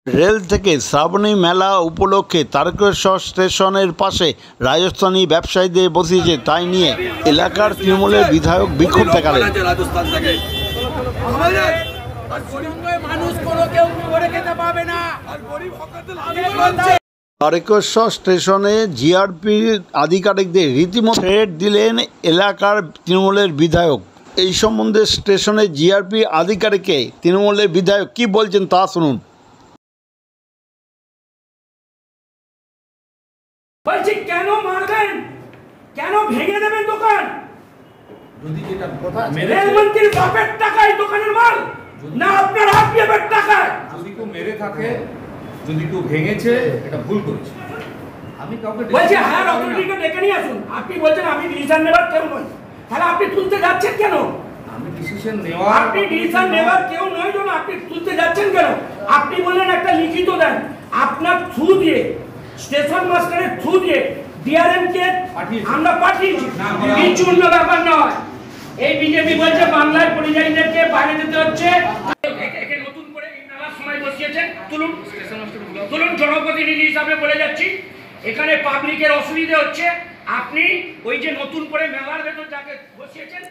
Rail থেকে শ্রাবণী মেলা উপলক্ষে তারকেশ্বর স্টেশনের পাশে রাজস্থানী ব্যবসায়ীদের বসিয়েছে, তাই নিয়ে এলাকার তৃণমূলের বিধায়ক বিক্ষোভ দেখালেন। তারকেশ্বর স্টেশনে জিআরপি আধিকারিকদের রীতিমতো থ্রেট দিলেন এলাকার তৃণমূলের বিধায়ক। এই সম্বন্ধে স্টেশনে জিআরপি আধিকারিককে তৃণমূলের বিধায়ক কি বলছেন তা শুনুন। বলছি কেন মারবেন, কেন ভেঙে দেবেন দোকান? যদি এটা কথা রেলমন্ত্রীর বাপের টাকায় দোকানের মাল না আপনার হাফিয়াবের টাকায়? যদি কেউ মেরে থাকে, যদি কেউ ভেঙেছে, এটা ভুল করেছে। আমি কাউকে বলছি হায়ার অথরিটিকে ডেকে নিয়ে আসুন। আপনি বলছেন আমি ডিসিশন নেবার কেউ নয়, তাহলে আপনি তুলতে যাচ্ছেন কেন? আমি ডিসিশন নেওয়া, আপনি ডিসিশন নেবার কেউ নয় জন্য আপনি তুলতে যাচ্ছেন কেন? আপনি বললেন একটা লিখিত দেন, আপনার থ্রু দিয়ে স্টেশন মাস্টারের থ্রু দিয়ে ডিআরএম কে আমরা পাঠিয়েছি। কিছু অন্য ব্যাপার নয়। এই বিজেপি বলছে বাংলার পরিযায়ীদেরকে বাইরে যেতে হচ্ছে, একে নতুন করে মেলার সময় বসিয়েছেন। তুলুন তুলুন, জনপ্রতিনিধি হিসাবে বলে যাচ্ছি, এখানে পাবলিকের অসুবিধা হচ্ছে। আপনি ওই যে নতুন করে মেলার ভেতর যাকে বসিয়েছেন